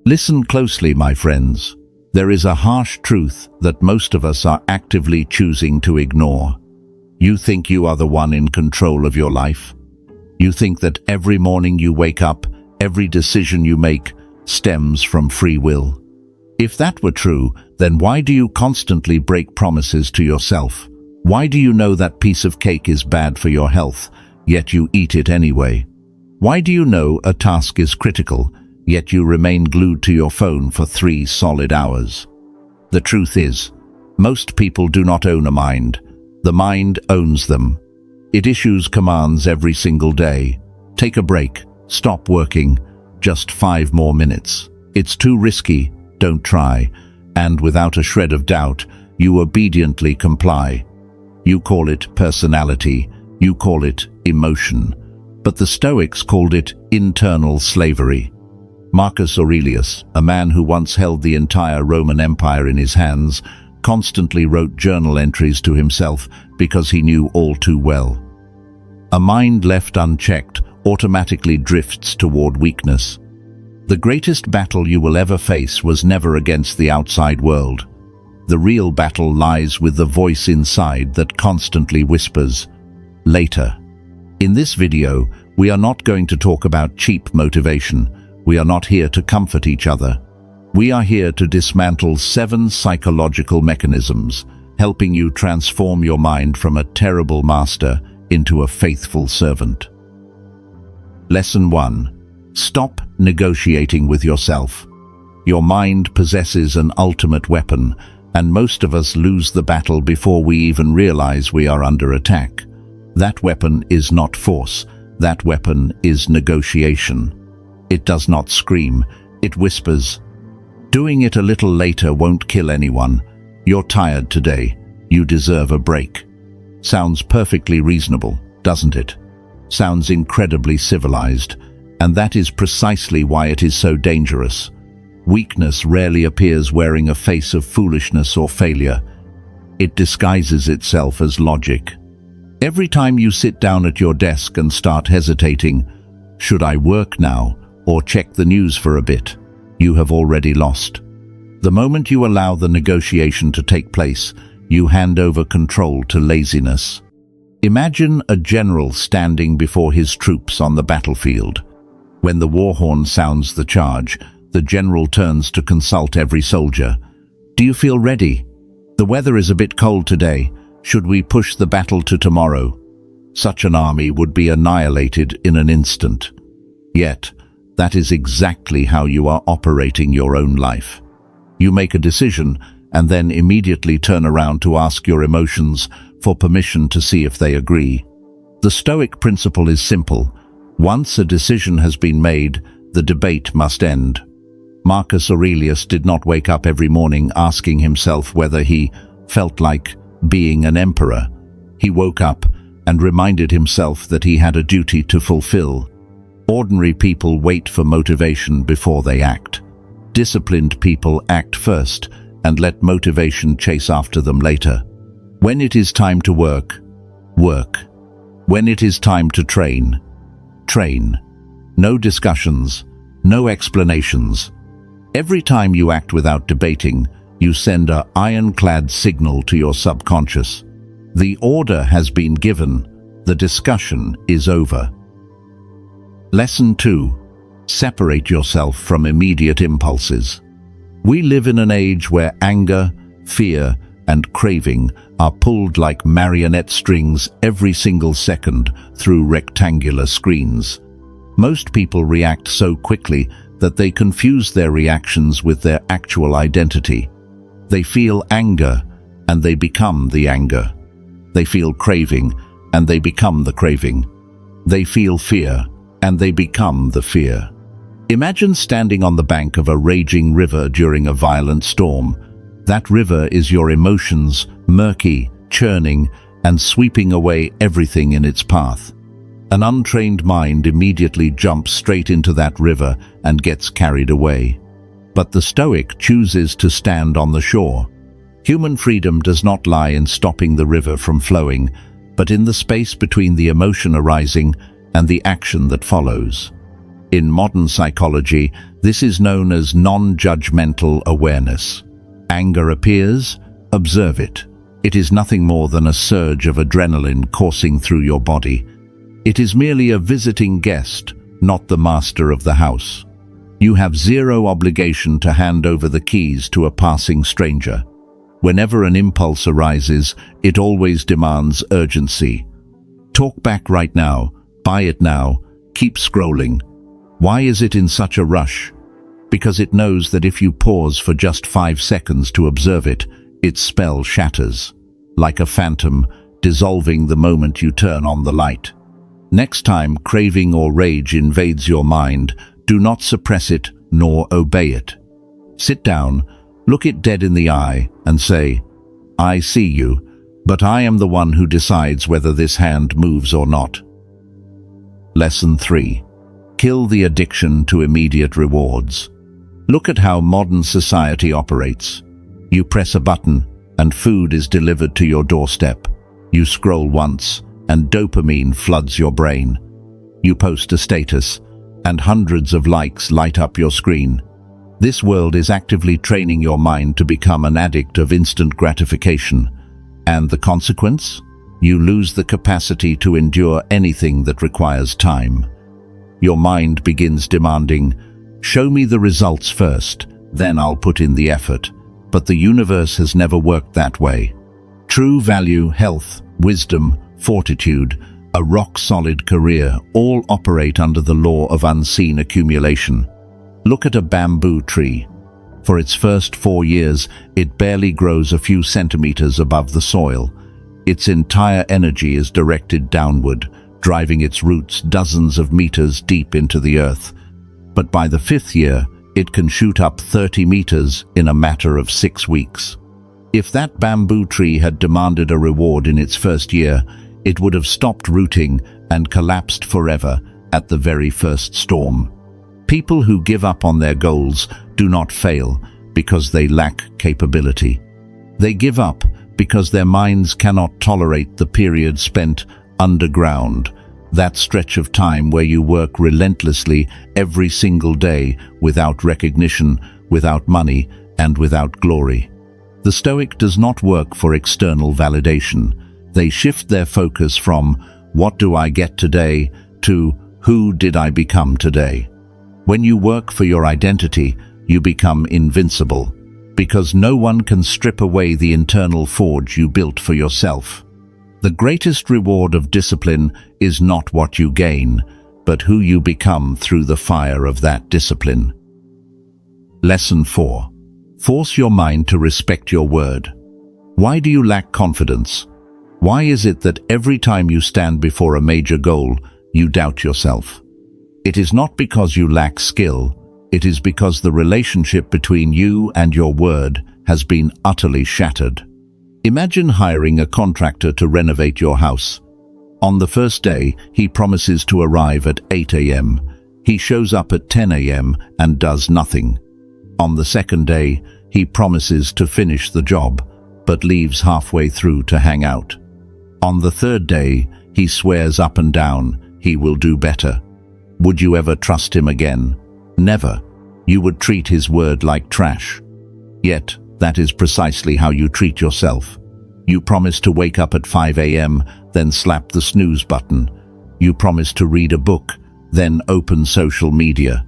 Listen closely, my friends. There is a harsh truth that most of us are actively choosing to ignore. You think you are the one in control of your life. You think that every morning you wake up, every decision you make stems from free will. If that were true, then why do you constantly break promises to yourself? Why do you know that piece of cake is bad for your health, yet you eat it anyway? Why do you know a task is critical, yet you remain glued to your phone for 3 solid hours? The truth is, most people do not own a mind. The mind owns them. It issues commands every single day. Take a break. Stop working. Just 5 more minutes. It's too risky. Don't try. And without a shred of doubt, you obediently comply. You call it personality. You call it emotion. But the Stoics called it internal slavery. Marcus Aurelius, a man who once held the entire Roman Empire in his hands, constantly wrote journal entries to himself because he knew all too well. A mind left unchecked automatically drifts toward weakness. The greatest battle you will ever face was never against the outside world. The real battle lies with the voice inside that constantly whispers, "Later." In this video, we are not going to talk about cheap motivation. We are not here to comfort each other. We are here to dismantle 7 psychological mechanisms, helping you transform your mind from a terrible master into a faithful servant. Lesson 1. Stop negotiating with yourself. Your mind possesses an ultimate weapon, and most of us lose the battle before we even realize we are under attack. That weapon is not force. That weapon is negotiation. It does not scream. It whispers. Doing it a little later won't kill anyone. You're tired today. You deserve a break. Sounds perfectly reasonable, doesn't it? Sounds incredibly civilized. And that is precisely why it is so dangerous. Weakness rarely appears wearing a face of foolishness or failure. It disguises itself as logic. Every time you sit down at your desk and start hesitating, should I work now or check the news for a bit? You have already lost. The moment you allow the negotiation to take place, you hand over control to laziness. Imagine a general standing before his troops on the battlefield. When the war horn sounds the charge, the general turns to consult every soldier. Do you feel ready? The weather is a bit cold today. Should we push the battle to tomorrow? Such an army would be annihilated in an instant. Yet, that is exactly how you are operating your own life. You make a decision and then immediately turn around to ask your emotions for permission to see if they agree. The Stoic principle is simple. Once a decision has been made, the debate must end. Marcus Aurelius did not wake up every morning asking himself whether he felt like being an emperor. He woke up and reminded himself that he had a duty to fulfill. Ordinary people wait for motivation before they act. Disciplined people act first and let motivation chase after them later. When it is time to work, work. When it is time to train, train. No discussions, no explanations. Every time you act without debating, you send an ironclad signal to your subconscious. The order has been given. The discussion is over. Lesson 2. Separate yourself from immediate impulses. We live in an age where anger, fear, and craving are pulled like marionette strings every single second through rectangular screens. Most people react so quickly that they confuse their reactions with their actual identity. They feel anger, and they become the anger. They feel craving, and they become the craving. They feel fear, and they become the fear. Imagine standing on the bank of a raging river during a violent storm. That river is your emotions, murky, churning, and sweeping away everything in its path. An untrained mind immediately jumps straight into that river and gets carried away. But the Stoic chooses to stand on the shore. Human freedom does not lie in stopping the river from flowing, but in the space between the emotion arising and the action that follows. In modern psychology, This is known as non-judgmental awareness. Anger appears, observe it. It is nothing more than a surge of adrenaline coursing through your body. It is merely a visiting guest, not the master of the house. You have zero obligation to hand over the keys to a passing stranger. Whenever an impulse arises, it always demands urgency. Talk back right now, buy it now, keep scrolling. Why is it in such a rush? Because it knows that if you pause for just 5 seconds to observe it, its spell shatters, like a phantom, dissolving the moment you turn on the light. Next time craving or rage invades your mind, do not suppress it nor obey it. Sit down, look it dead in the eye, and say, "I see you, but I am the one who decides whether this hand moves or not." Lesson 3. Kill the addiction to immediate rewards. Look at how modern society operates. You press a button, and food is delivered to your doorstep. You scroll once, and dopamine floods your brain. You post a status, and hundreds of likes light up your screen. This world is actively training your mind to become an addict of instant gratification. And the consequence? You lose the capacity to endure anything that requires time. Your mind begins demanding, "Show me the results first, then I'll put in the effort." But the universe has never worked that way. True value, health, wisdom, fortitude, a rock-solid career all operate under the law of unseen accumulation. Look at a bamboo tree. For its first 4 years, it barely grows a few centimeters above the soil. Its entire energy is directed downward, driving its roots dozens of meters deep into the earth. But by the 5th year, it can shoot up 30 meters in a matter of 6 weeks. If that bamboo tree had demanded a reward in its first year, it would have stopped rooting and collapsed forever at the very first storm. People who give up on their goals do not fail because they lack capability. They give up because their minds cannot tolerate the period spent underground, that stretch of time where you work relentlessly every single day without recognition, without money, and without glory. The Stoic does not work for external validation. They shift their focus from "what do I get today" to "who did I become today?" When you work for your identity, you become invincible, because no one can strip away the internal forge you built for yourself. The greatest reward of discipline is not what you gain, but who you become through the fire of that discipline. Lesson 4. Force your mind to respect your word. Why do you lack confidence? Why is it that every time you stand before a major goal, you doubt yourself? It is not because you lack skill, it is because the relationship between you and your word has been utterly shattered. Imagine hiring a contractor to renovate your house. On the first day, he promises to arrive at 8 a.m. He shows up at 10 a.m. and does nothing. On the second day, he promises to finish the job, but leaves halfway through to hang out. On the third day, he swears up and down he will do better. Would you ever trust him again? Never. You would treat his word like trash. Yet, that is precisely how you treat yourself. You promise to wake up at 5 a.m., then slap the snooze button. You promise to read a book, then open social media.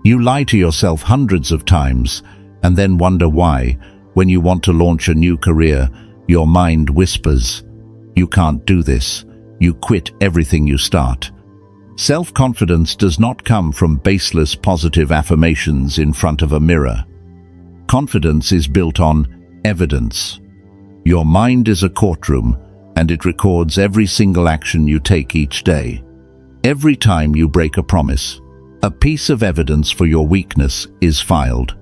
You lie to yourself hundreds of times, and then wonder why, when you want to launch a new career, your mind whispers, "You can't do this." You quit everything you start. Self-confidence does not come from baseless positive affirmations in front of a mirror. Confidence is built on evidence. Your mind is a courtroom, and it records every single action you take each day. Every time you break a promise, a piece of evidence for your weakness is filed.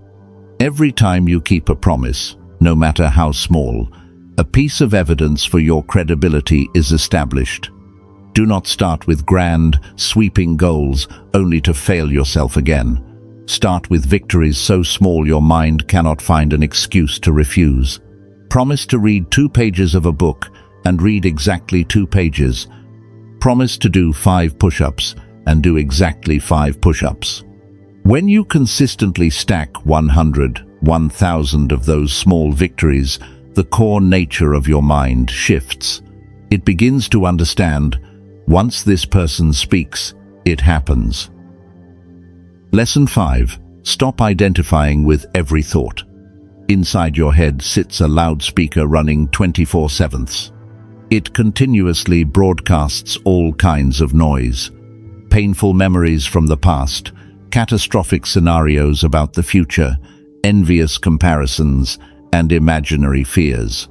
Every time you keep a promise, no matter how small, a piece of evidence for your credibility is established. Do not start with grand, sweeping goals only to fail yourself again. Start with victories so small your mind cannot find an excuse to refuse. Promise to read 2 pages of a book and read exactly 2 pages. Promise to do 5 push-ups and do exactly 5 push-ups. When you consistently stack 100, 1,000 of those small victories, the core nature of your mind shifts. It begins to understand, once this person speaks, it happens. Lesson 5. Stop identifying with every thought. Inside your head sits a loudspeaker running 24/7. It continuously broadcasts all kinds of noise. Painful memories from the past, catastrophic scenarios about the future, envious comparisons, and imaginary fears.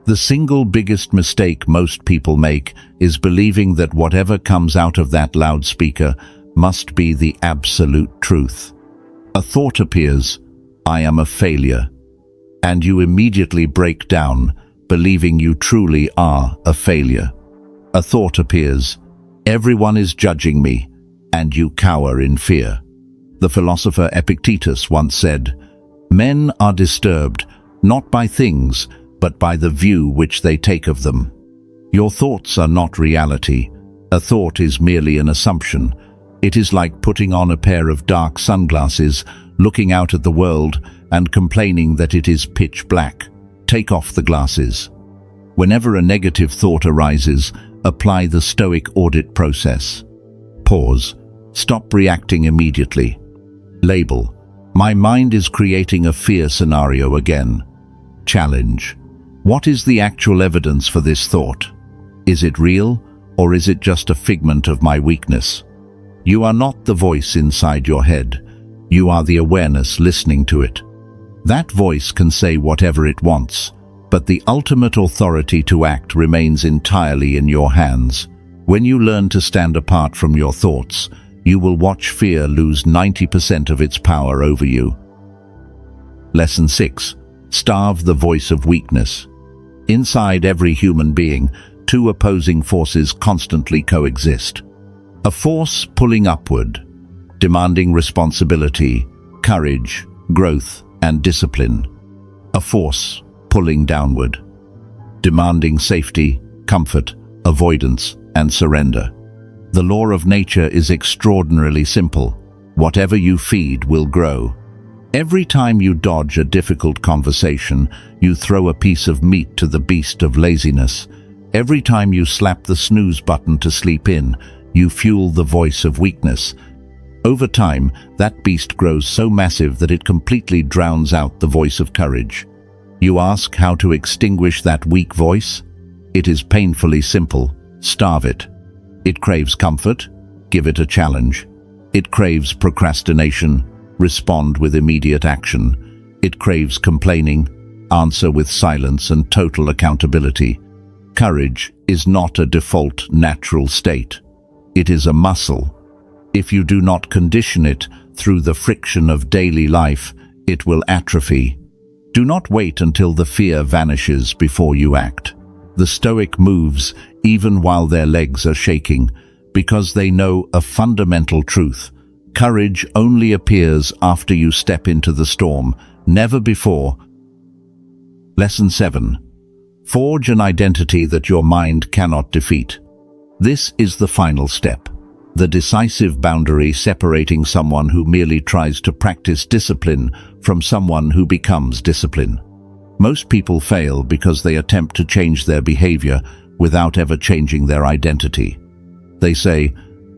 The single biggest mistake most people make is believing that whatever comes out of that loudspeaker must be the absolute truth. A thought appears, "I am a failure," and you immediately break down, believing you truly are a failure. A thought appears, "Everyone is judging me," and you cower in fear. The philosopher Epictetus once said, "Men are disturbed not by things, but by the view which they take of them." Your thoughts are not reality. A thought is merely an assumption. It is like putting on a pair of dark sunglasses, looking out at the world, and complaining that it is pitch black. Take off the glasses. Whenever a negative thought arises, apply the Stoic audit process. Pause. Stop reacting immediately. Label. My mind is creating a fear scenario again. Challenge. What is the actual evidence for this thought? Is it real, or is it just a figment of my weakness? You are not the voice inside your head. You are the awareness listening to it. That voice can say whatever it wants, but the ultimate authority to act remains entirely in your hands. When you learn to stand apart from your thoughts, you will watch fear lose 90% of its power over you. Lesson 6. Starve the voice of weakness. Inside every human being, two opposing forces constantly coexist. A force pulling upward, demanding responsibility, courage, growth, and discipline. A force pulling downward, demanding safety, comfort, avoidance, and surrender. The law of nature is extraordinarily simple. Whatever you feed will grow. Every time you dodge a difficult conversation, you throw a piece of meat to the beast of laziness. Every time you slap the snooze button to sleep in, you fuel the voice of weakness. Over time, that beast grows so massive that it completely drowns out the voice of courage. You ask how to extinguish that weak voice? It is painfully simple. Starve it. It craves comfort? Give it a challenge. It craves procrastination? Respond with immediate action. It craves complaining? Answer with silence and total accountability. Courage is not a default natural state. It is a muscle. If you do not condition it through the friction of daily life, it will atrophy. Do not wait until the fear vanishes before you act. The Stoic moves even while their legs are shaking, because they know a fundamental truth. Courage only appears after you step into the storm, never before. Lesson 7. Forge an identity that your mind cannot defeat. This is the final step. The decisive boundary separating someone who merely tries to practice discipline from someone who becomes discipline. Most people fail because they attempt to change their behavior without ever changing their identity. They say,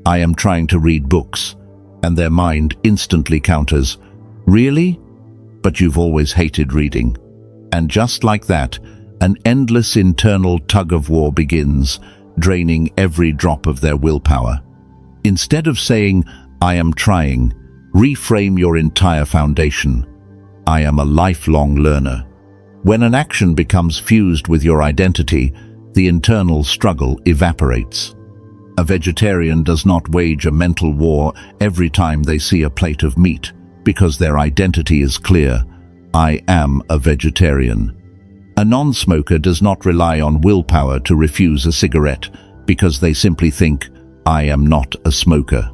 "I am trying to read books," and their mind instantly counters, "Really? But you've always hated reading." And just like that, an endless internal tug-of-war begins, draining every drop of their willpower. Instead of saying, "I am trying," reframe your entire foundation. "I am a lifelong learner." When an action becomes fused with your identity, the internal struggle evaporates. A vegetarian does not wage a mental war every time they see a plate of meat, because their identity is clear. I am a vegetarian. A non-smoker does not rely on willpower to refuse a cigarette, because they simply think, I am not a smoker.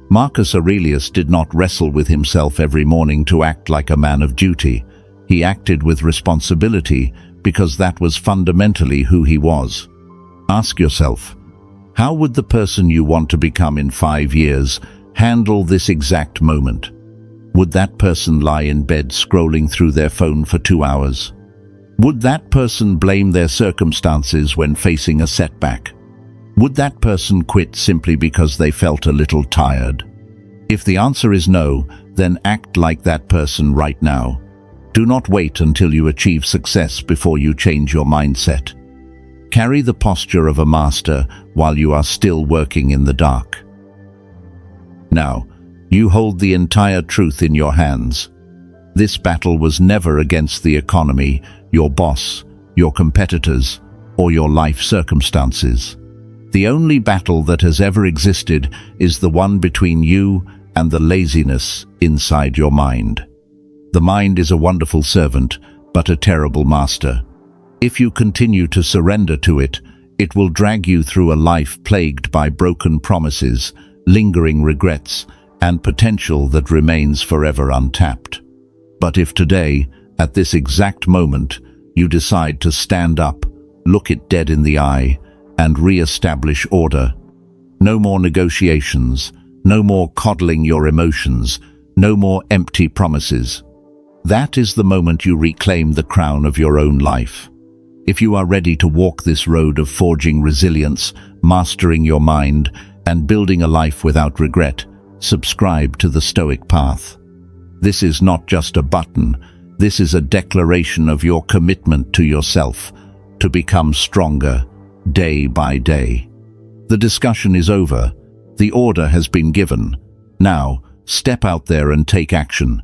Marcus Aurelius did not wrestle with himself every morning to act like a man of duty. He acted with responsibility because that was fundamentally who he was. Ask yourself, how would the person you want to become in 5 years handle this exact moment? Would that person lie in bed scrolling through their phone for 2 hours? Would that person blame their circumstances when facing a setback? Would that person quit simply because they felt a little tired? If the answer is no, then act like that person right now. Do not wait until you achieve success before you change your mindset. Carry the posture of a master while you are still working in the dark. Now, you hold the entire truth in your hands. This battle was never against the economy, your boss, your competitors, or your life circumstances. The only battle that has ever existed is the one between you and the laziness inside your mind. The mind is a wonderful servant, but a terrible master. If you continue to surrender to it, it will drag you through a life plagued by broken promises, lingering regrets, and potential that remains forever untapped. But if today, at this exact moment, you decide to stand up, look it dead in the eye, and re-establish order, no more negotiations, no more coddling your emotions, no more empty promises. That is the moment you reclaim the crown of your own life. If you are ready to walk this road of forging resilience, mastering your mind, and building a life without regret, subscribe to the Stoic path. This is not just a button, this is a declaration of your commitment to yourself, to become stronger, day by day. The discussion is over. The order has been given. Now, step out there and take action.